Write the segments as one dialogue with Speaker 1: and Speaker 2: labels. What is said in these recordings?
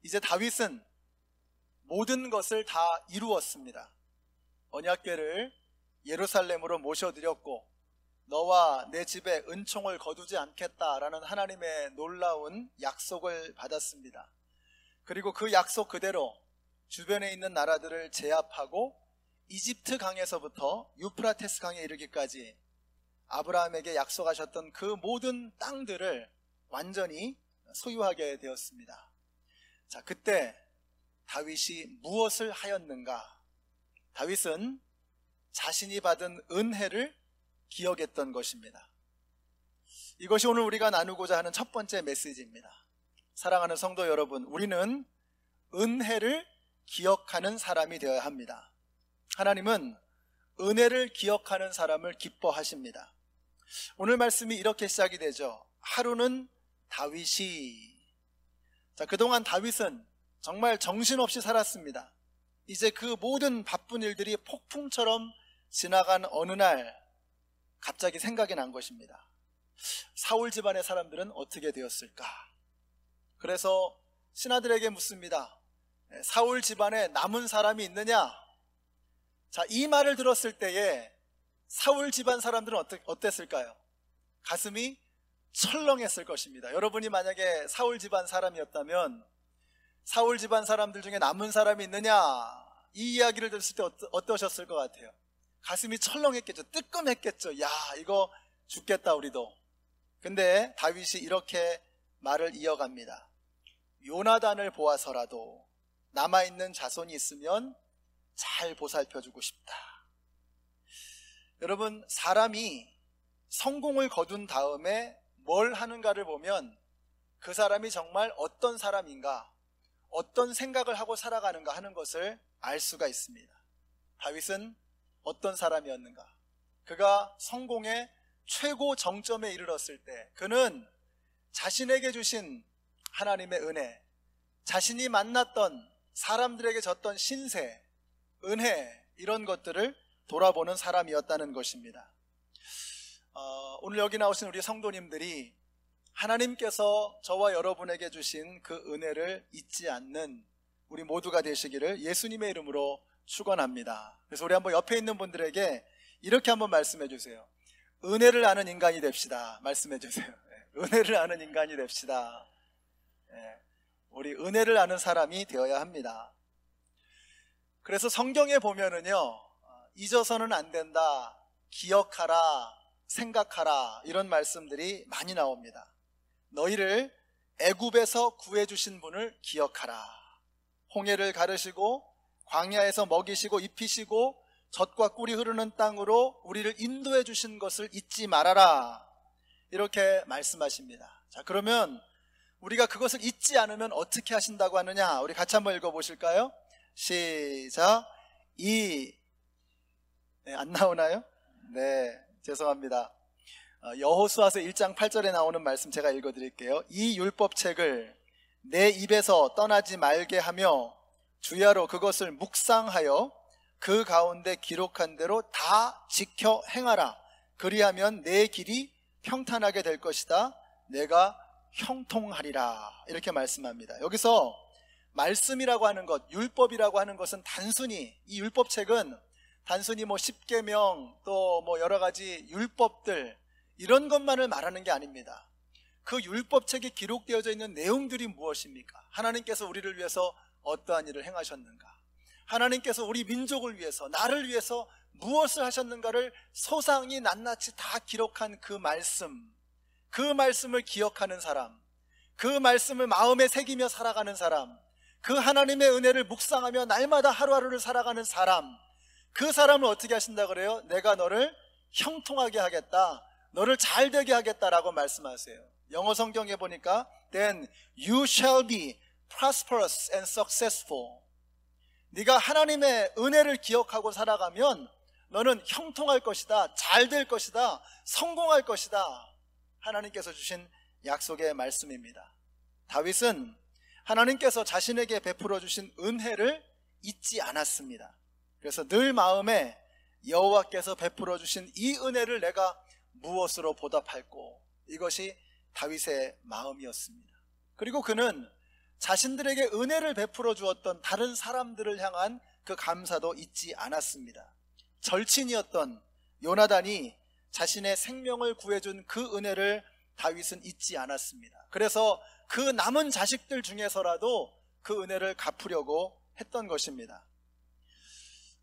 Speaker 1: 이제 다윗은 모든 것을 다 이루었습니다. 언약궤를 예루살렘으로 모셔드렸고 너와 내 집에 은총을 거두지 않겠다라는 하나님의 놀라운 약속을 받았습니다. 그리고 그 약속 그대로 주변에 있는 나라들을 제압하고 이집트 강에서부터 유프라테스 강에 이르기까지 아브라함에게 약속하셨던 그 모든 땅들을 완전히 소유하게 되었습니다. 자, 그때 다윗이 무엇을 하였는가? 다윗은 자신이 받은 은혜를 기억했던 것입니다. 이것이 오늘 우리가 나누고자 하는 첫 번째 메시지입니다. 사랑하는 성도 여러분, 우리는 은혜를 기억하는 사람이 되어야 합니다. 하나님은 은혜를 기억하는 사람을 기뻐하십니다. 오늘 말씀이 이렇게 시작이 되죠. 하루는 다윗이. 자, 그동안 다윗은 정말 정신없이 살았습니다. 이제 그 모든 바쁜 일들이 폭풍처럼 지나간 어느 날 갑자기 생각이 난 것입니다. 사울 집안의 사람들은 어떻게 되었을까? 그래서 신하들에게 묻습니다. 사울 집안에 남은 사람이 있느냐? 자, 이 말을 들었을 때에 사울 집안 사람들은 어땠을까요? 가슴이 철렁했을 것입니다. 여러분이 만약에 사울 집안 사람이었다면 사울 집안 사람들 중에 남은 사람이 있느냐? 이 이야기를 들었을 때 어떠셨을 것 같아요? 가슴이 철렁했겠죠. 뜨끔했겠죠. 야, 이거 죽겠다 우리도. 근데 다윗이 이렇게 말을 이어갑니다. 요나단을 보아서라도 남아있는 자손이 있으면 잘 보살펴주고 싶다. 여러분, 사람이 성공을 거둔 다음에 뭘 하는가를 보면 그 사람이 정말 어떤 사람인가, 어떤 생각을 하고 살아가는가 하는 것을 알 수가 있습니다. 다윗은 어떤 사람이었는가? 그가 성공의 최고 정점에 이르렀을 때 그는 자신에게 주신 하나님의 은혜, 자신이 만났던 사람들에게 줬던 신세, 은혜, 이런 것들을 돌아보는 사람이었다는 것입니다. 오늘 여기 나오신 우리 성도님들이 하나님께서 저와 여러분에게 주신 그 은혜를 잊지 않는 우리 모두가 되시기를 예수님의 이름으로 축원합니다. 그래서 우리 한번 옆에 있는 분들에게 이렇게 한번 말씀해 주세요. 은혜를 아는 인간이 됩시다. 말씀해 주세요. 은혜를 아는 인간이 됩시다. 우리 은혜를 아는 사람이 되어야 합니다. 그래서 성경에 보면은요, 잊어서는 안 된다, 기억하라, 생각하라, 이런 말씀들이 많이 나옵니다. 너희를 애굽에서 구해주신 분을 기억하라. 홍해를 가르시고 광야에서 먹이시고 입히시고 젖과 꿀이 흐르는 땅으로 우리를 인도해 주신 것을 잊지 말아라, 이렇게 말씀하십니다. 자, 그러면 우리가 그것을 잊지 않으면 어떻게 하신다고 하느냐? 우리 같이 한번 읽어보실까요? 시작. 안 나오나요? 네, 죄송합니다. 여호수아서 1장 8절에 나오는 말씀 제가 읽어드릴게요. 이 율법책을 내 입에서 떠나지 말게 하며 주야로 그것을 묵상하여 그 가운데 기록한 대로 다 지켜 행하라. 그리하면 내 길이 평탄하게 될 것이다. 내가 형통하리라. 이렇게 말씀합니다. 여기서 말씀이라고 하는 것, 율법이라고 하는 것은 단순히, 이 율법책은 단순히 뭐 십계명 또 뭐 여러 가지 율법들, 이런 것만을 말하는 게 아닙니다. 그 율법책에 기록되어져 있는 내용들이 무엇입니까? 하나님께서 우리를 위해서 어떠한 일을 행하셨는가? 하나님께서 우리 민족을 위해서, 나를 위해서 무엇을 하셨는가를 소상히 낱낱이 다 기록한 그 말씀, 그 말씀을 기억하는 사람, 그 말씀을 마음에 새기며 살아가는 사람, 그 하나님의 은혜를 묵상하며 날마다 하루하루를 살아가는 사람, 그 사람을 어떻게 하신다 그래요? 내가 너를 형통하게 하겠다, 너를 잘 되게 하겠다라고 말씀하세요. 영어 성경에 보니까 Then you shall be prosperous and successful. 네가 하나님의 은혜를 기억하고 살아가면 너는 형통할 것이다, 잘 될 것이다, 성공할 것이다. 하나님께서 주신 약속의 말씀입니다. 다윗은 하나님께서 자신에게 베풀어 주신 은혜를 잊지 않았습니다. 그래서 늘 마음에 여호와께서 베풀어 주신 이 은혜를 내가 무엇으로 보답할꼬, 이것이 다윗의 마음이었습니다. 그리고 그는 자신들에게 은혜를 베풀어 주었던 다른 사람들을 향한 그 감사도 잊지 않았습니다. 절친이었던 요나단이 자신의 생명을 구해준 그 은혜를 다윗은 잊지 않았습니다. 그래서 그 남은 자식들 중에서라도 그 은혜를 갚으려고 했던 것입니다.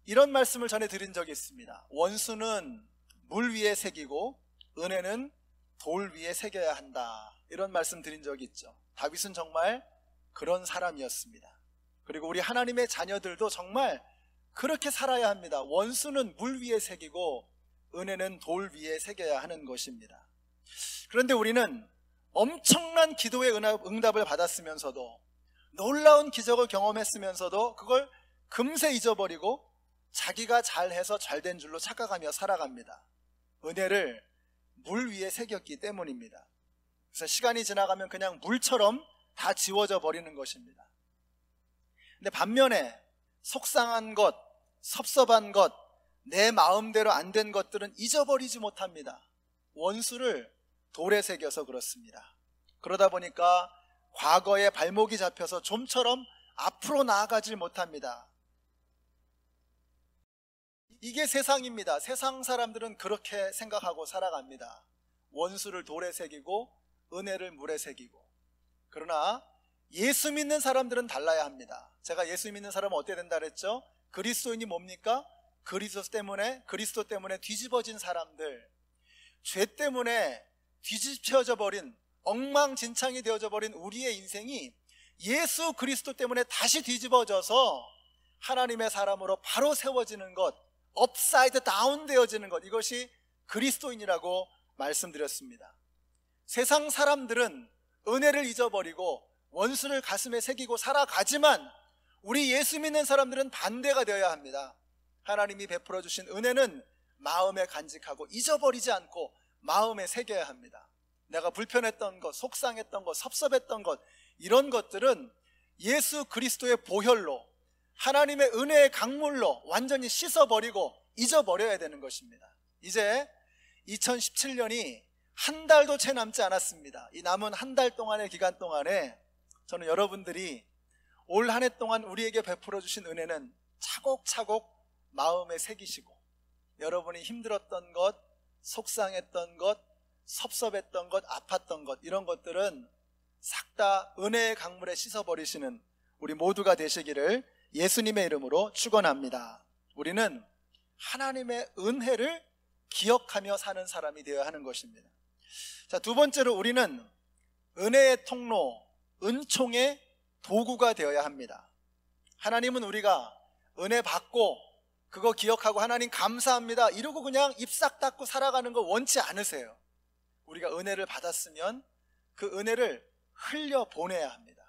Speaker 1: 이런 말씀을 전해 드린 적이 있습니다. 원수는 물 위에 새기고 은혜는 돌 위에 새겨야 한다, 이런 말씀 드린 적이 있죠. 다윗은 정말 그런 사람이었습니다. 그리고 우리 하나님의 자녀들도 정말 그렇게 살아야 합니다. 원수는 물 위에 새기고 은혜는 돌 위에 새겨야 하는 것입니다. 그런데 우리는 엄청난 기도의 응답을 받았으면서도, 놀라운 기적을 경험했으면서도 그걸 금세 잊어버리고 자기가 잘해서 잘된 줄로 착각하며 살아갑니다. 은혜를 물 위에 새겼기 때문입니다. 그래서 시간이 지나가면 그냥 물처럼 다 지워져 버리는 것입니다. 근데 반면에 속상한 것, 섭섭한 것, 내 마음대로 안 된 것들은 잊어버리지 못합니다. 원수를 돌에 새겨서 그렇습니다. 그러다 보니까 과거에 발목이 잡혀서 좀처럼 앞으로 나아가질 못합니다. 이게 세상입니다. 세상 사람들은 그렇게 생각하고 살아갑니다. 원수를 돌에 새기고 은혜를 물에 새기고. 그러나 예수 믿는 사람들은 달라야 합니다. 제가 예수 믿는 사람은 어떻게 된다 그랬죠? 그리스도인이 뭡니까? 그리스도 때문에 뒤집어진 사람들, 죄 때문에 뒤집혀져 버린, 엉망진창이 되어져 버린 우리의 인생이 예수 그리스도 때문에 다시 뒤집어져서 하나님의 사람으로 바로 세워지는 것, 업사이드 다운 되어지는 것, 이것이 그리스도인이라고 말씀드렸습니다. 세상 사람들은 은혜를 잊어버리고 원수를 가슴에 새기고 살아가지만 우리 예수 믿는 사람들은 반대가 되어야 합니다. 하나님이 베풀어 주신 은혜는 마음에 간직하고 잊어버리지 않고 마음에 새겨야 합니다. 내가 불편했던 것, 속상했던 것, 섭섭했던 것, 이런 것들은 예수 그리스도의 보혈로, 하나님의 은혜의 강물로 완전히 씻어버리고 잊어버려야 되는 것입니다. 이제 2017년이 한 달도 채 남지 않았습니다. 이 남은 한 달 동안의 기간 동안에 저는 여러분들이 올 한 해 동안 우리에게 베풀어 주신 은혜는 차곡차곡 마음에 새기시고, 여러분이 힘들었던 것, 속상했던 것, 섭섭했던 것, 아팠던 것, 이런 것들은 싹 다 은혜의 강물에 씻어버리시는 우리 모두가 되시기를 예수님의 이름으로 축원합니다. 우리는 하나님의 은혜를 기억하며 사는 사람이 되어야 하는 것입니다. 자, 두 번째로 우리는 은혜의 통로, 은총의 도구가 되어야 합니다. 하나님은 우리가 은혜 받고 그거 기억하고 하나님 감사합니다 이러고 그냥 입 싹 닫고 살아가는 거 원치 않으세요. 우리가 은혜를 받았으면 그 은혜를 흘려보내야 합니다.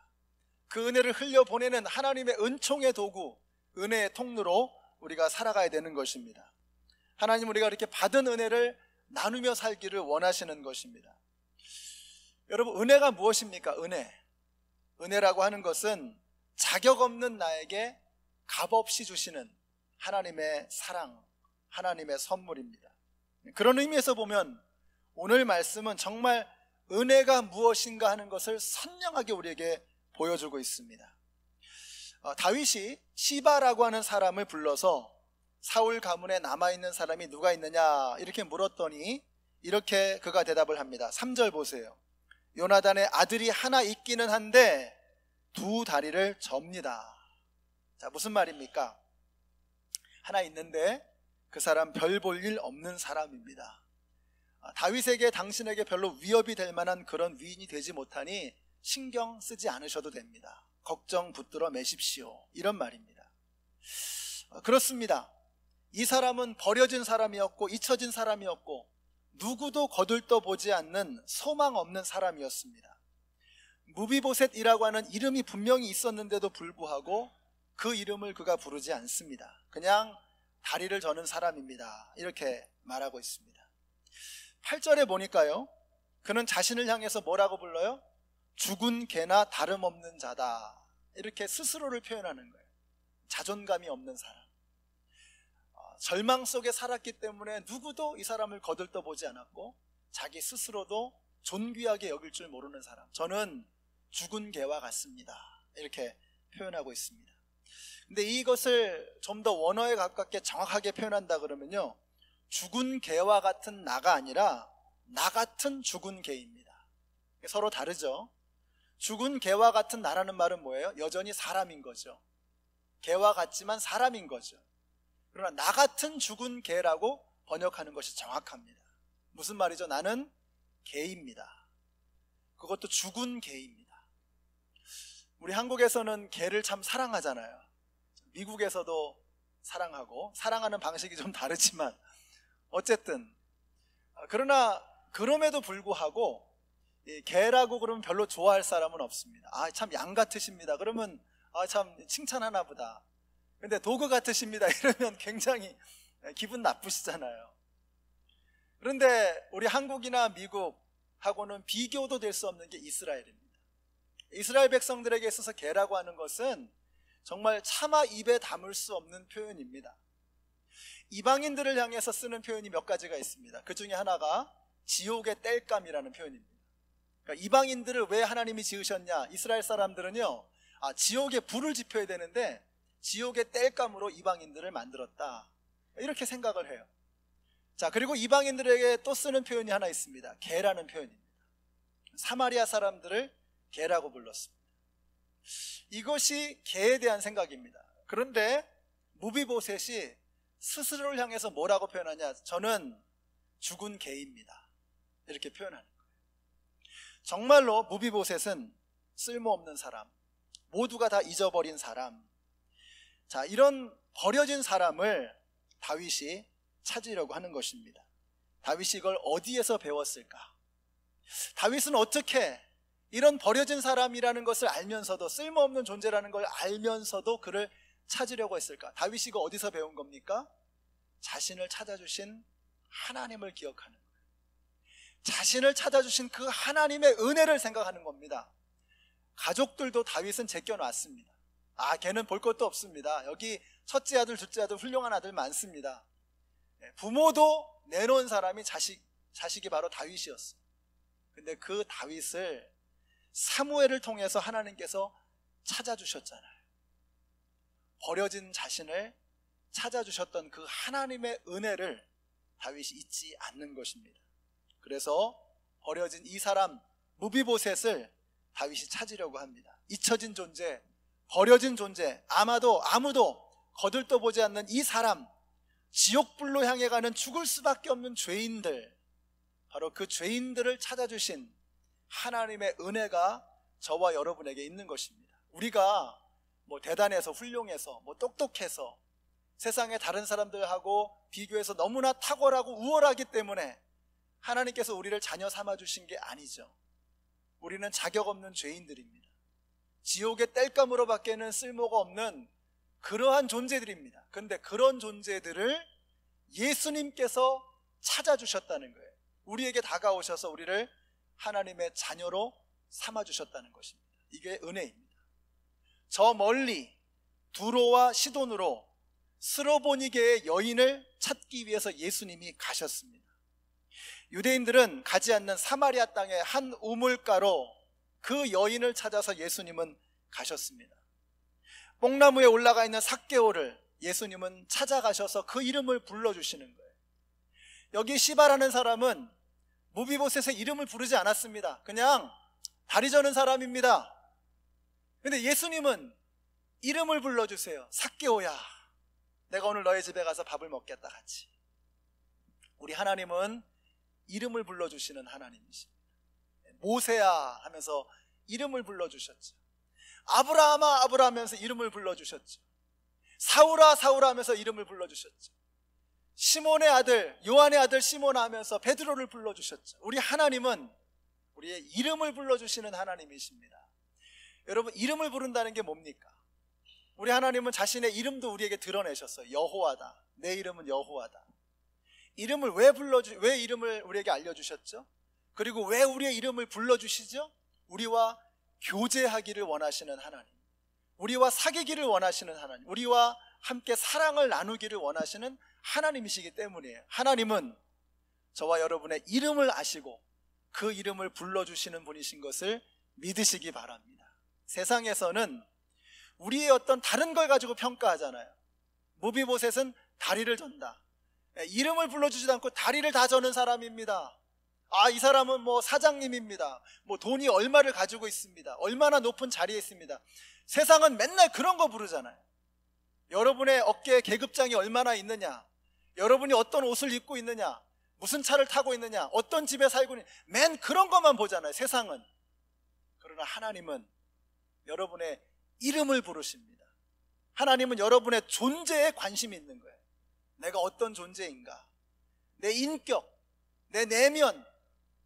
Speaker 1: 그 은혜를 흘려보내는 하나님의 은총의 도구, 은혜의 통로로 우리가 살아가야 되는 것입니다. 하나님, 우리가 이렇게 받은 은혜를 나누며 살기를 원하시는 것입니다. 여러분, 은혜가 무엇입니까? 은혜라고 하는 것은 자격 없는 나에게 값없이 주시는 하나님의 사랑, 하나님의 선물입니다. 그런 의미에서 보면 오늘 말씀은 정말 은혜가 무엇인가 하는 것을 선명하게 우리에게 보여주고 있습니다. 다윗이 시바라고 하는 사람을 불러서 사울 가문에 남아있는 사람이 누가 있느냐 이렇게 물었더니 이렇게 그가 대답을 합니다. 3절 보세요. 요나단의 아들이 하나 있기는 한데 두 다리를 접니다. 자, 무슨 말입니까? 하나 있는데 그 사람 별 볼 일 없는 사람입니다. 다윗에게, 당신에게 별로 위협이 될 만한 그런 위인이 되지 못하니 신경 쓰지 않으셔도 됩니다. 걱정 붙들어 매십시오, 이런 말입니다. 그렇습니다. 이 사람은 버려진 사람이었고 잊혀진 사람이었고 누구도 거들떠보지 않는 소망 없는 사람이었습니다. 무비보셋이라고 하는 이름이 분명히 있었는데도 불구하고 그 이름을 그가 부르지 않습니다. 그냥 다리를 저는 사람입니다, 이렇게 말하고 있습니다. 8절에 보니까요, 그는 자신을 향해서 뭐라고 불러요? 죽은 개나 다름없는 자다, 이렇게 스스로를 표현하는 거예요. 자존감이 없는 사람, 절망 속에 살았기 때문에 누구도 이 사람을 거들떠보지 않았고 자기 스스로도 존귀하게 여길 줄 모르는 사람. 저는 죽은 개와 같습니다, 이렇게 표현하고 있습니다. 근데 이것을 좀 더 원어에 가깝게 정확하게 표현한다 그러면요, 죽은 개와 같은 나가 아니라 나 같은 죽은 개입니다. 서로 다르죠. 죽은 개와 같은 나라는 말은 뭐예요? 여전히 사람인 거죠. 개와 같지만 사람인 거죠. 그러나 나 같은 죽은 개라고 번역하는 것이 정확합니다. 무슨 말이죠? 나는 개입니다. 그것도 죽은 개입니다. 우리 한국에서는 개를 참 사랑하잖아요. 미국에서도 사랑하고, 사랑하는 방식이 좀 다르지만 어쨌든, 그러나 그럼에도 불구하고 개라고 그러면 별로 좋아할 사람은 없습니다. 아, 참 양 같으십니다. 그러면 참 칭찬하나 보다. 근데 도구 같으십니다. 이러면 굉장히 기분 나쁘시잖아요. 그런데 우리 한국이나 미국하고는 비교도 될 수 없는 게 이스라엘입니다. 이스라엘 백성들에게 있어서 개라고 하는 것은 정말 차마 입에 담을 수 없는 표현입니다. 이방인들을 향해서 쓰는 표현이 몇 가지가 있습니다. 그 중에 하나가 지옥의 땔감이라는 표현입니다. 그러니까 이방인들을 왜 하나님이 지으셨냐? 이스라엘 사람들은요, 지옥에 불을 지펴야 되는데 지옥의 땔감으로 이방인들을 만들었다, 이렇게 생각을 해요. 자, 그리고 이방인들에게 또 쓰는 표현이 하나 있습니다. 개라는 표현입니다. 사마리아 사람들을 개라고 불렀습니다. 이것이 개에 대한 생각입니다. 그런데 무비보셋이 스스로를 향해서 뭐라고 표현하냐? 저는 죽은 개입니다, 이렇게 표현하는 거예요. 정말로 무비보셋은 쓸모없는 사람, 모두가 다 잊어버린 사람. 자, 이런 버려진 사람을 다윗이 찾으려고 하는 것입니다. 다윗이 이걸 어디에서 배웠을까? 다윗은 어떻게 이런 버려진 사람이라는 것을 알면서도, 쓸모없는 존재라는 걸 알면서도 그를 찾으려고 했을까? 다윗이 이거 어디서 배운 겁니까? 자신을 찾아주신 하나님을 기억하는 거예요. 자신을 찾아주신 그 하나님의 은혜를 생각하는 겁니다. 가족들도 다윗은 제껴놨습니다. 걔는 볼 것도 없습니다. 여기 첫째 아들, 둘째 아들 훌륭한 아들 많습니다. 부모도 내놓은 사람이 자식이 바로 다윗이었어요. 근데 그 다윗을 사무엘을 통해서 하나님께서 찾아주셨잖아요. 버려진 자신을 찾아주셨던 그 하나님의 은혜를 다윗이 잊지 않는 것입니다. 그래서 버려진 이 사람 무비보셋을 다윗이 찾으려고 합니다. 잊혀진 존재, 버려진 존재, 아마도 아무도 거들떠보지 않는 이 사람, 지옥불로 향해 가는 죽을 수밖에 없는 죄인들, 바로 그 죄인들을 찾아주신 하나님의 은혜가 저와 여러분에게 있는 것입니다. 우리가 뭐 대단해서, 훌륭해서, 뭐 똑똑해서, 세상의 다른 사람들하고 비교해서 너무나 탁월하고 우월하기 때문에 하나님께서 우리를 자녀 삼아주신 게 아니죠. 우리는 자격 없는 죄인들입니다. 지옥의 땔감으로 밖에는 쓸모가 없는 그러한 존재들입니다. 그런데 그런 존재들을 예수님께서 찾아주셨다는 거예요. 우리에게 다가오셔서 우리를 하나님의 자녀로 삼아주셨다는 것입니다. 이게 은혜입니다. 저 멀리 두로와 시돈으로 스로보니게의 여인을 찾기 위해서 예수님이 가셨습니다. 유대인들은 가지 않는 사마리아 땅의 한 우물가로 그 여인을 찾아서 예수님은 가셨습니다. 뽕나무에 올라가 있는 삭개오를 예수님은 찾아가셔서 그 이름을 불러주시는 거예요. 여기 시바라는 사람은 무비보셋의 이름을 부르지 않았습니다. 그냥 다리 저는 사람입니다. 근데 예수님은 이름을 불러주세요. 삭개오야, 내가 오늘 너의 집에 가서 밥을 먹겠다, 같이. 우리 하나님은 이름을 불러주시는 하나님이십니다. 모세야 하면서 이름을 불러주셨죠. 아브라함아 아브라함 하면서 이름을 불러주셨죠. 사울아 사울아 하면서 이름을 불러주셨죠. 시몬의 아들, 요한의 아들 시몬아 하면서 베드로를 불러주셨죠. 우리 하나님은 우리의 이름을 불러주시는 하나님이십니다. 여러분, 이름을 부른다는 게 뭡니까? 우리 하나님은 자신의 이름도 우리에게 드러내셨어요. 여호와다, 내 이름은 여호와다. 이름을 왜 이름을 우리에게 알려주셨죠? 그리고 왜 우리의 이름을 불러주시죠? 우리와 교제하기를 원하시는 하나님, 우리와 사귀기를 원하시는 하나님, 우리와 함께 사랑을 나누기를 원하시는 하나님이시기 때문이에요. 하나님은 저와 여러분의 이름을 아시고 그 이름을 불러주시는 분이신 것을 믿으시기 바랍니다. 세상에서는 우리의 어떤 다른 걸 가지고 평가하잖아요. 무비보셋은 다리를 전다. 이름을 불러주지도 않고 다리를 다 저는 사람입니다. 이 사람은 뭐 사장님입니다. 뭐 돈이 얼마를 가지고 있습니다. 얼마나 높은 자리에 있습니다. 세상은 맨날 그런 거 부르잖아요. 여러분의 어깨에 계급장이 얼마나 있느냐, 여러분이 어떤 옷을 입고 있느냐, 무슨 차를 타고 있느냐, 어떤 집에 살고 있느냐, 맨 그런 것만 보잖아요, 세상은. 그러나 하나님은 여러분의 이름을 부르십니다. 하나님은 여러분의 존재에 관심이 있는 거예요. 내가 어떤 존재인가, 내 인격, 내 내면,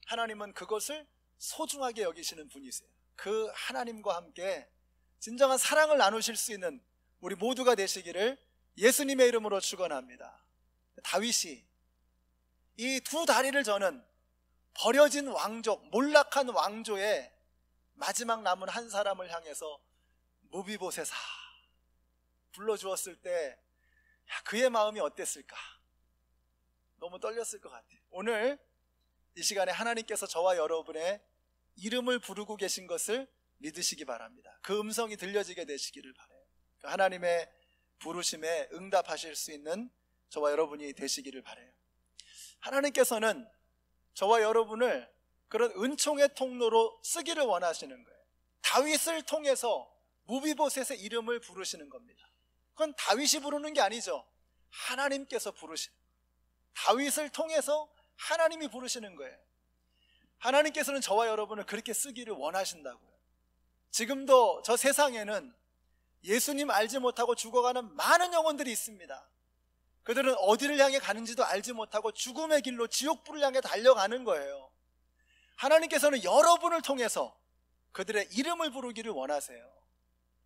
Speaker 1: 하나님은 그것을 소중하게 여기시는 분이세요. 그 하나님과 함께 진정한 사랑을 나누실 수 있는 우리 모두가 되시기를 예수님의 이름으로 축원합니다. 다윗이 이 두 다리를 저는 버려진 왕족, 몰락한 왕조의 마지막 남은 한 사람을 향해서 무비보셋아 불러주었을 때 그의 마음이 어땠을까? 너무 떨렸을 것 같아요. 오늘 이 시간에 하나님께서 저와 여러분의 이름을 부르고 계신 것을 믿으시기 바랍니다. 그 음성이 들려지게 되시기를 바라요. 하나님의 부르심에 응답하실 수 있는 저와 여러분이 되시기를 바라요. 하나님께서는 저와 여러분을 그런 은총의 통로로 쓰기를 원하시는 거예요. 다윗을 통해서 무비보셋의 이름을 부르시는 겁니다. 그건 다윗이 부르는 게 아니죠. 하나님께서 부르시는 거예요. 다윗을 통해서 하나님이 부르시는 거예요. 하나님께서는 저와 여러분을 그렇게 쓰기를 원하신다고요. 지금도 저 세상에는 예수님 알지 못하고 죽어가는 많은 영혼들이 있습니다. 그들은 어디를 향해 가는지도 알지 못하고 죽음의 길로 지옥불을 향해 달려가는 거예요. 하나님께서는 여러분을 통해서 그들의 이름을 부르기를 원하세요.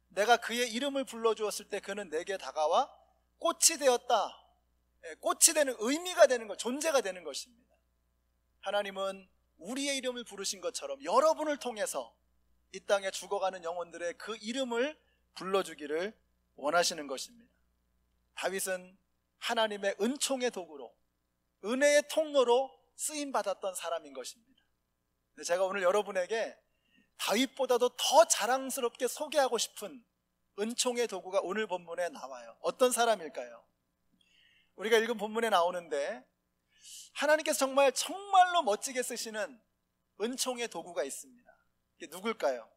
Speaker 1: 내가 그의 이름을 불러주었을 때 그는 내게 다가와 꽃이 되었다. 꽃이 되는, 의미가 되는 것, 존재가 되는 것입니다. 하나님은 우리의 이름을 부르신 것처럼 여러분을 통해서 이 땅에 죽어가는 영혼들의 그 이름을 불러주기를 원하시는 것입니다. 다윗은 하나님의 은총의 도구로, 은혜의 통로로 쓰임받았던 사람인 것입니다. 제가 오늘 여러분에게 다윗보다도 더 자랑스럽게 소개하고 싶은 은총의 도구가 오늘 본문에 나와요. 어떤 사람일까요? 우리가 읽은 본문에 나오는데 하나님께서 정말로 멋지게 쓰시는 은총의 도구가 있습니다. 이게 누굴까요?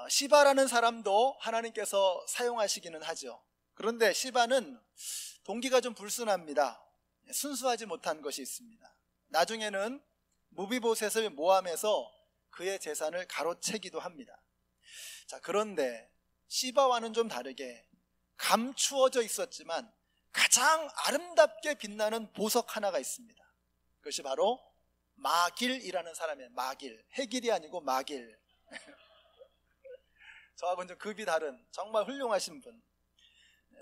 Speaker 1: 시바라는 사람도 하나님께서 사용하시기는 하죠. 그런데 시바는 동기가 좀 불순합니다. 순수하지 못한 것이 있습니다. 나중에는 무비보셋을 모함해서 그의 재산을 가로채기도 합니다. 자, 그런데 시바와는 좀 다르게 감추어져 있었지만 가장 아름답게 빛나는 보석 하나가 있습니다. 그것이 바로 마길이라는 사람이에요. 마길, 해길이 아니고 마길. 저하고는 좀 급이 다른 정말 훌륭하신 분.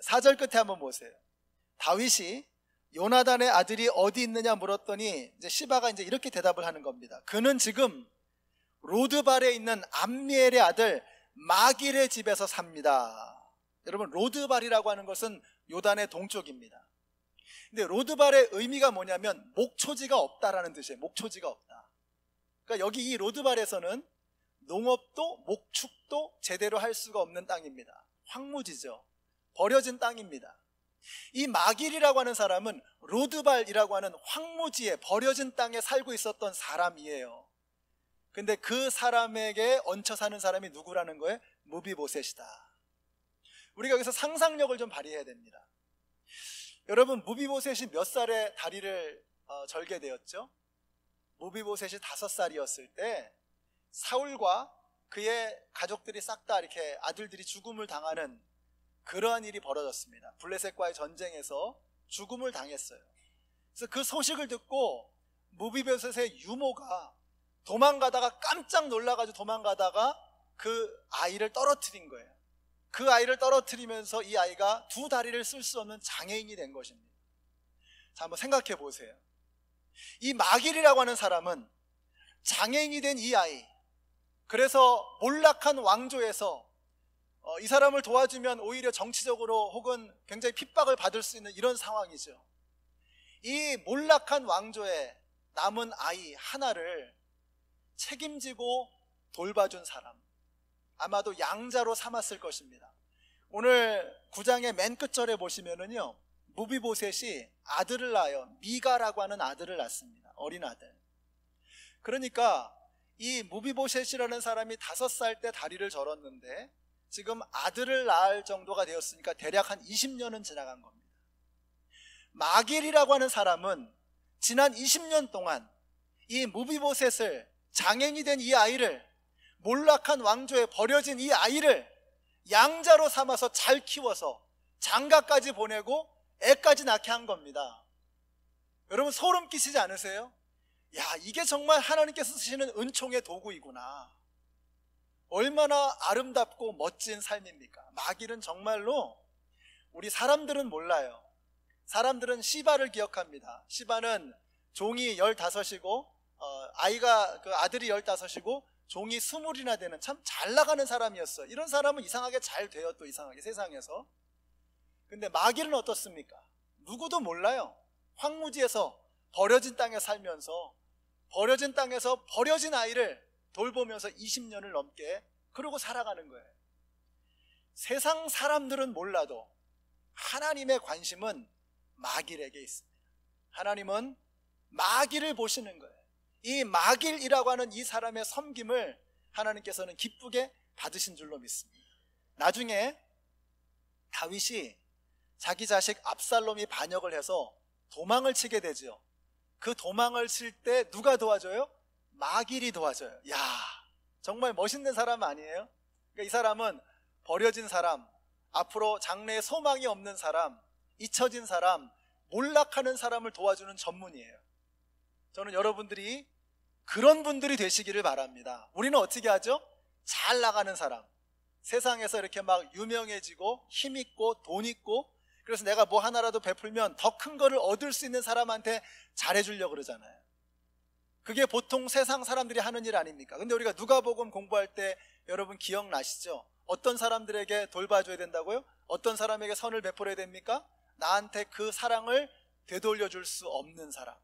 Speaker 1: 4절 끝에 한번 보세요. 다윗이 요나단의 아들이 어디 있느냐 물었더니 이제 시바가 이제 이렇게 대답을 하는 겁니다. 그는 지금 로드발에 있는 암미엘의 아들 마길의 집에서 삽니다. 여러분, 로드발이라고 하는 것은 요단의 동쪽입니다. 근데 로드발의 의미가 뭐냐면 목초지가 없다라는 뜻이에요. 목초지가 없다. 그러니까 여기 이 로드발에서는 농업도 목축도 제대로 할 수가 없는 땅입니다. 황무지죠. 버려진 땅입니다. 이 마길이라고 하는 사람은 로드발이라고 하는 황무지에 버려진 땅에 살고 있었던 사람이에요. 근데 그 사람에게 얹혀 사는 사람이 누구라는 거예요? 무비보셋이다. 우리가 여기서 상상력을 좀 발휘해야 됩니다. 여러분, 무비보셋이 몇 살에 다리를 절게 되었죠? 무비보셋이 5살이었을 때 사울과 그의 가족들이 싹 다 이렇게 아들들이 죽음을 당하는 그러한 일이 벌어졌습니다. 블레셋과의 전쟁에서 죽음을 당했어요. 그래서 그 소식을 듣고 무비보셋의 유모가 도망가다가 깜짝 놀라가지고 도망가다가 그 아이를 떨어뜨린 거예요. 그 아이를 떨어뜨리면서 이 아이가 두 다리를 쓸 수 없는 장애인이 된 것입니다. 자, 한번 생각해 보세요. 이 마길이라고 하는 사람은 장애인이 된 이 아이, 그래서 몰락한 왕조에서 이 사람을 도와주면 오히려 정치적으로 혹은 굉장히 핍박을 받을 수 있는 이런 상황이죠. 이 몰락한 왕조에 남은 아이 하나를 책임지고 돌봐준 사람, 아마도 양자로 삼았을 것입니다. 오늘 9장의 맨 끝절에 보시면은요, 무비보셋이 아들을 낳아요. 미가라고 하는 아들을 낳습니다. 어린 아들. 그러니까 이 무비보셋이라는 사람이 5살 때 다리를 절었는데 지금 아들을 낳을 정도가 되었으니까 대략 한 20년은 지나간 겁니다. 마길이라고 하는 사람은 지난 20년 동안 이 무비보셋을, 장애인이 된 이 아이를, 몰락한 왕조에 버려진 이 아이를 양자로 삼아서 잘 키워서 장가까지 보내고 애까지 낳게 한 겁니다. 여러분 소름 끼치지 않으세요? 야, 이게 정말 하나님께서 쓰시는 은총의 도구이구나. 얼마나 아름답고 멋진 삶입니까? 마길은 정말로, 우리 사람들은 몰라요. 사람들은 시바를 기억합니다. 시바는 종이 15이고 아들이 15이고 종이 20이나 되는 참 잘 나가는 사람이었어요. 이런 사람은 이상하게 잘 돼요. 또 이상하게 세상에서. 근데 마길은 어떻습니까? 누구도 몰라요. 황무지에서 버려진 땅에 살면서 버려진 땅에서 버려진 아이를 돌보면서 20년을 넘게 그러고 살아가는 거예요. 세상 사람들은 몰라도 하나님의 관심은 마길에게 있습니다. 하나님은 마길을 보시는 거예요. 이 마길이라고 하는 이 사람의 섬김을 하나님께서는 기쁘게 받으신 줄로 믿습니다. 나중에 다윗이 자기 자식 압살롬이 반역을 해서 도망을 치게 되죠. 그 도망을 칠 때 누가 도와줘요? 마길이 도와줘요. 야, 정말 멋있는 사람 아니에요? 그러니까 이 사람은 버려진 사람, 앞으로 장래에 소망이 없는 사람, 잊혀진 사람, 몰락하는 사람을 도와주는 전문이에요. 저는 여러분들이 그런 분들이 되시기를 바랍니다. 우리는 어떻게 하죠? 잘 나가는 사람, 세상에서 이렇게 막 유명해지고 힘있고 돈 있고, 그래서 내가 뭐 하나라도 베풀면 더 큰 거를 얻을 수 있는 사람한테 잘해주려고 그러잖아요. 그게 보통 세상 사람들이 하는 일 아닙니까? 근데 우리가 누가복음 공부할 때 여러분 기억나시죠? 어떤 사람들에게 돌봐줘야 된다고요? 어떤 사람에게 선을 베풀어야 됩니까? 나한테 그 사랑을 되돌려줄 수 없는 사람,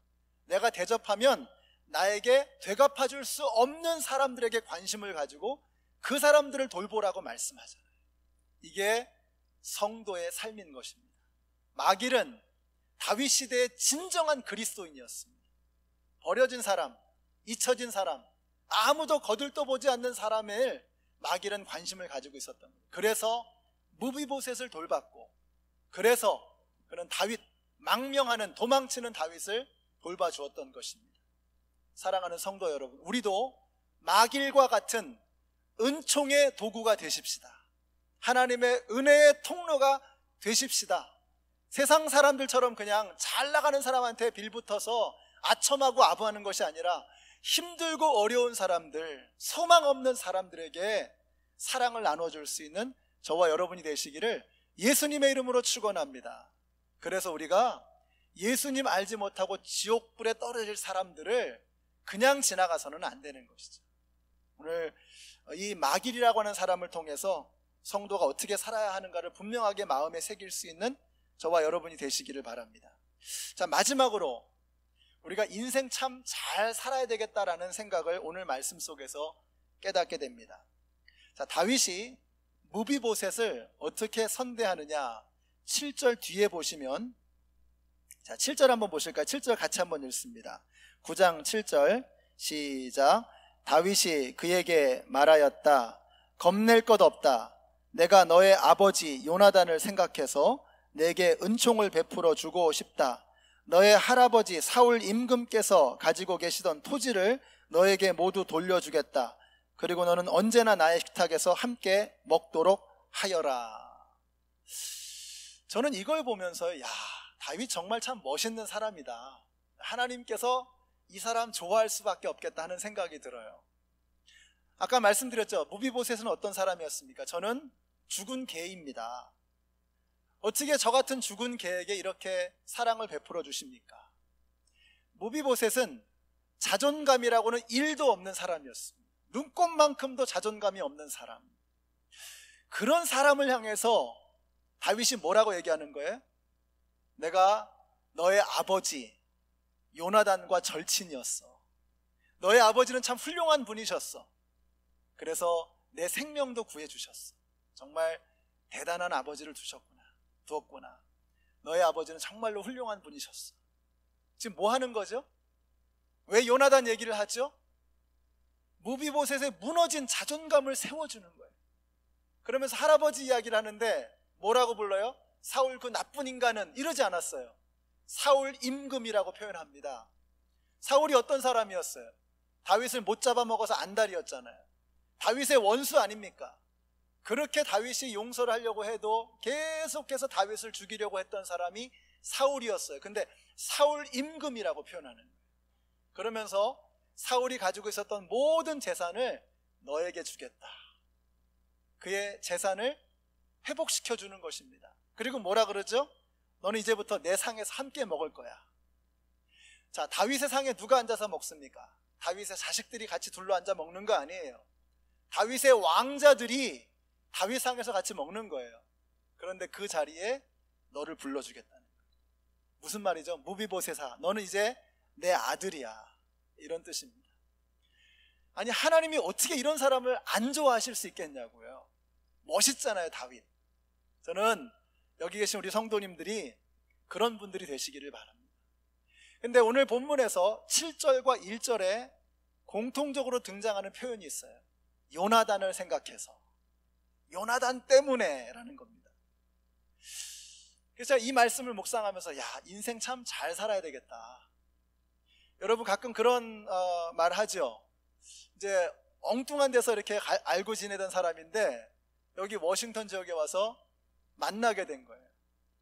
Speaker 1: 내가 대접하면 나에게 되갚아줄 수 없는 사람들에게 관심을 가지고 그 사람들을 돌보라고 말씀하잖아요. 이게 성도의 삶인 것입니다. 마길은 다윗 시대의 진정한 그리스도인이었습니다. 버려진 사람, 잊혀진 사람, 아무도 거들떠보지 않는 사람을 마길은 관심을 가지고 있었던 거예요. 그래서 무비보셋을 돌봤고, 그래서 그는 다윗, 망명하는, 도망치는 다윗을 돌봐주었던 것입니다. 사랑하는 성도 여러분, 우리도 마길과 같은 은총의 도구가 되십시다. 하나님의 은혜의 통로가 되십시다. 세상 사람들처럼 그냥 잘 나가는 사람한테 빌붙어서 아첨하고 아부하는 것이 아니라 힘들고 어려운 사람들, 소망 없는 사람들에게 사랑을 나눠줄 수 있는 저와 여러분이 되시기를 예수님의 이름으로 축원합니다. 그래서 우리가 예수님 알지 못하고 지옥불에 떨어질 사람들을 그냥 지나가서는 안 되는 것이죠. 오늘 이 마길이라고 하는 사람을 통해서 성도가 어떻게 살아야 하는가를 분명하게 마음에 새길 수 있는 저와 여러분이 되시기를 바랍니다. 자, 마지막으로 우리가 인생 참 잘 살아야 되겠다라는 생각을 오늘 말씀 속에서 깨닫게 됩니다. 자, 다윗이 무비보셋을 어떻게 선대하느냐, 7절 뒤에 보시면, 자, 7절 한번 보실까요? 7절 같이 한번 읽습니다. 9장 7절 시작. 다윗이 그에게 말하였다. 겁낼 것 없다. 내가 너의 아버지 요나단을 생각해서 내게 은총을 베풀어 주고 싶다. 너의 할아버지 사울 임금께서 가지고 계시던 토지를 너에게 모두 돌려주겠다. 그리고 너는 언제나 나의 식탁에서 함께 먹도록 하여라. 저는 이걸 보면서, 야, 다윗 정말 참 멋있는 사람이다. 하나님께서 이 사람 좋아할 수밖에 없겠다 하는 생각이 들어요. 아까 말씀드렸죠. 무비보셋은 어떤 사람이었습니까? 저는 죽은 개입니다. 어떻게 저 같은 죽은 개에게 이렇게 사랑을 베풀어 주십니까? 무비보셋은 자존감이라고는 1도 없는 사람이었습니다. 눈꼽만큼도 자존감이 없는 사람. 그런 사람을 향해서 다윗이 뭐라고 얘기하는 거예요? 내가 너의 아버지 요나단과 절친이었어. 너의 아버지는 참 훌륭한 분이셨어. 그래서 내 생명도 구해주셨어. 정말 대단한 아버지를 두었구나. 너의 아버지는 정말로 훌륭한 분이셨어. 지금 뭐 하는 거죠? 왜 요나단 얘기를 하죠? 무비보셋의 무너진 자존감을 세워주는 거예요. 그러면서 할아버지 이야기를 하는데 뭐라고 불러요? 사울 그 나쁜 인간은 이러지 않았어요. 사울 임금이라고 표현합니다. 사울이 어떤 사람이었어요? 다윗을 못 잡아먹어서 안달이었잖아요. 다윗의 원수 아닙니까? 그렇게 다윗이 용서를 하려고 해도 계속해서 다윗을 죽이려고 했던 사람이 사울이었어요. 근데 사울 임금이라고 표현하는 거예요. 그러면서 사울이 가지고 있었던 모든 재산을 너에게 주겠다. 그의 재산을 회복시켜 주는 것입니다. 그리고 뭐라 그러죠? 너는 이제부터 내 상에서 함께 먹을 거야. 자, 다윗의 상에 누가 앉아서 먹습니까? 다윗의 자식들이 같이 둘러앉아 먹는 거 아니에요. 다윗의 왕자들이 다윗 상에서 같이 먹는 거예요. 그런데 그 자리에 너를 불러주겠다는 거예요. 무슨 말이죠? 무비보셋아, 너는 이제 내 아들이야. 이런 뜻입니다. 아니, 하나님이 어떻게 이런 사람을 안 좋아하실 수 있겠냐고요. 멋있잖아요, 다윗. 저는 여기 계신 우리 성도님들이 그런 분들이 되시기를 바랍니다. 근데 오늘 본문에서 7절과 1절에 공통적으로 등장하는 표현이 있어요. 요나단을 생각해서, 요나단 때문에 라는 겁니다. 그래서 이 말씀을 묵상하면서 인생 참 잘 살아야 되겠다. 여러분 가끔 그런 말 하죠. 이제 엉뚱한 데서 이렇게 알고 지내던 사람인데 여기 워싱턴 지역에 와서 만나게 된 거예요.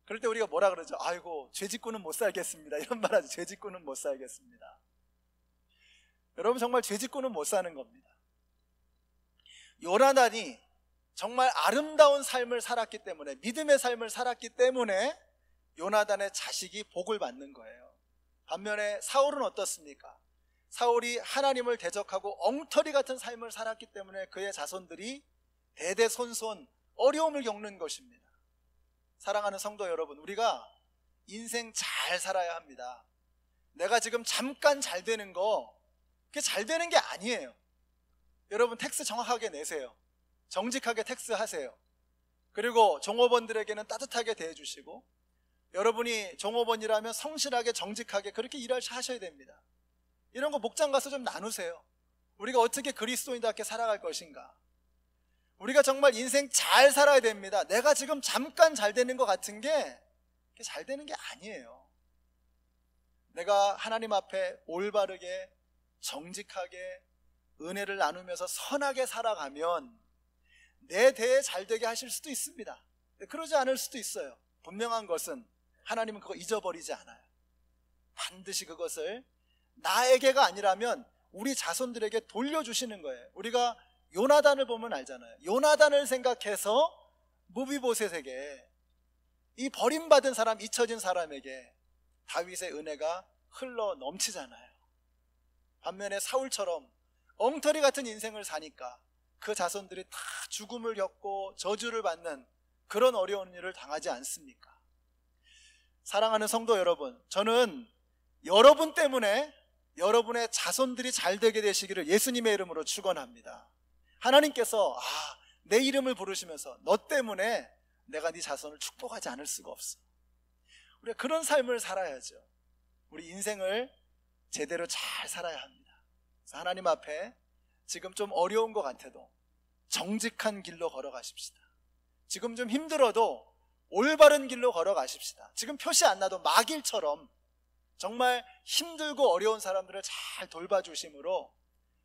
Speaker 1: 그럴 때 우리가 뭐라 그러죠? 아이고, 죄 짓고는 못 살겠습니다. 이런 말 하죠. 죄 짓고는 못 살겠습니다. 여러분 정말 죄 짓고는 못 사는 겁니다. 요나단이 정말 아름다운 삶을 살았기 때문에, 믿음의 삶을 살았기 때문에 요나단의 자식이 복을 받는 거예요. 반면에 사울은 어떻습니까? 사울이 하나님을 대적하고 엉터리 같은 삶을 살았기 때문에 그의 자손들이 대대손손 어려움을 겪는 것입니다. 사랑하는 성도 여러분, 우리가 인생 잘 살아야 합니다. 내가 지금 잠깐 잘 되는 거, 그게 잘 되는 게 아니에요. 여러분 텍스 정확하게 내세요. 정직하게 텍스 하세요. 그리고 종업원들에게는 따뜻하게 대해주시고, 여러분이 종업원이라면 성실하게 정직하게 그렇게 일하셔야 됩니다. 이런 거 목장 가서 좀 나누세요. 우리가 어떻게 그리스도인답게 살아갈 것인가. 우리가 정말 인생 잘 살아야 됩니다. 내가 지금 잠깐 잘 되는 것 같은 게 잘 되는 게 아니에요. 내가 하나님 앞에 올바르게 정직하게 은혜를 나누면서 선하게 살아가면 내 대에 잘 되게 하실 수도 있습니다. 그러지 않을 수도 있어요. 분명한 것은 하나님은 그거 잊어버리지 않아요. 반드시 그것을 나에게가 아니라면 우리 자손들에게 돌려주시는 거예요. 우리가 요나단을 보면 알잖아요. 요나단을 생각해서 무비보셋에게, 이 버림받은 사람, 잊혀진 사람에게 다윗의 은혜가 흘러 넘치잖아요. 반면에 사울처럼 엉터리 같은 인생을 사니까 그 자손들이 다 죽음을 겪고 저주를 받는 그런 어려운 일을 당하지 않습니까? 사랑하는 성도 여러분, 저는 여러분 때문에 여러분의 자손들이 잘 되게 되시기를 예수님의 이름으로 축원합니다. 하나님께서 내 이름을 부르시면서 너 때문에 내가 네 자손을 축복하지 않을 수가 없어. 우리가 그런 삶을 살아야죠. 우리 인생을 제대로 잘 살아야 합니다. 그래서 하나님 앞에 지금 좀 어려운 것 같아도 정직한 길로 걸어가십시다. 지금 좀 힘들어도 올바른 길로 걸어가십시다. 지금 표시 안 나도 마길처럼 정말 힘들고 어려운 사람들을 잘 돌봐주심으로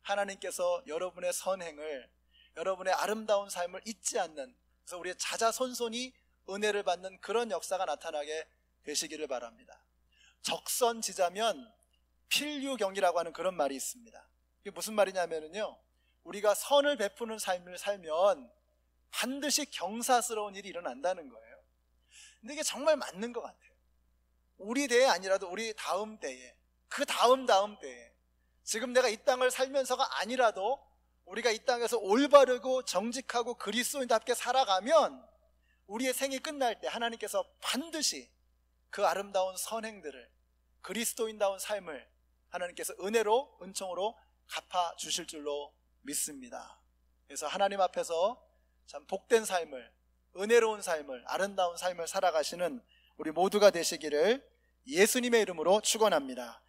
Speaker 1: 하나님께서 여러분의 선행을, 여러분의 아름다운 삶을 잊지 않는, 그래서 우리의 자자손손이 은혜를 받는 그런 역사가 나타나게 되시기를 바랍니다. 적선지자면 필유경이라고 하는 그런 말이 있습니다. 이게 무슨 말이냐면요, 우리가 선을 베푸는 삶을 살면 반드시 경사스러운 일이 일어난다는 거예요. 근데 이게 정말 맞는 것 같아요. 우리 대에 아니라도 우리 다음 대에, 그 다음 대에, 지금 내가 이 땅을 살면서가 아니라도 우리가 이 땅에서 올바르고 정직하고 그리스도인답게 살아가면 우리의 생이 끝날 때 하나님께서 반드시 그 아름다운 선행들을, 그리스도인다운 삶을 하나님께서 은혜로, 은총으로 갚아주실 줄로 믿습니다. 그래서 하나님 앞에서 참 복된 삶을, 은혜로운 삶을, 아름다운 삶을 살아가시는 우리 모두가 되시기를 예수님의 이름으로 축원합니다.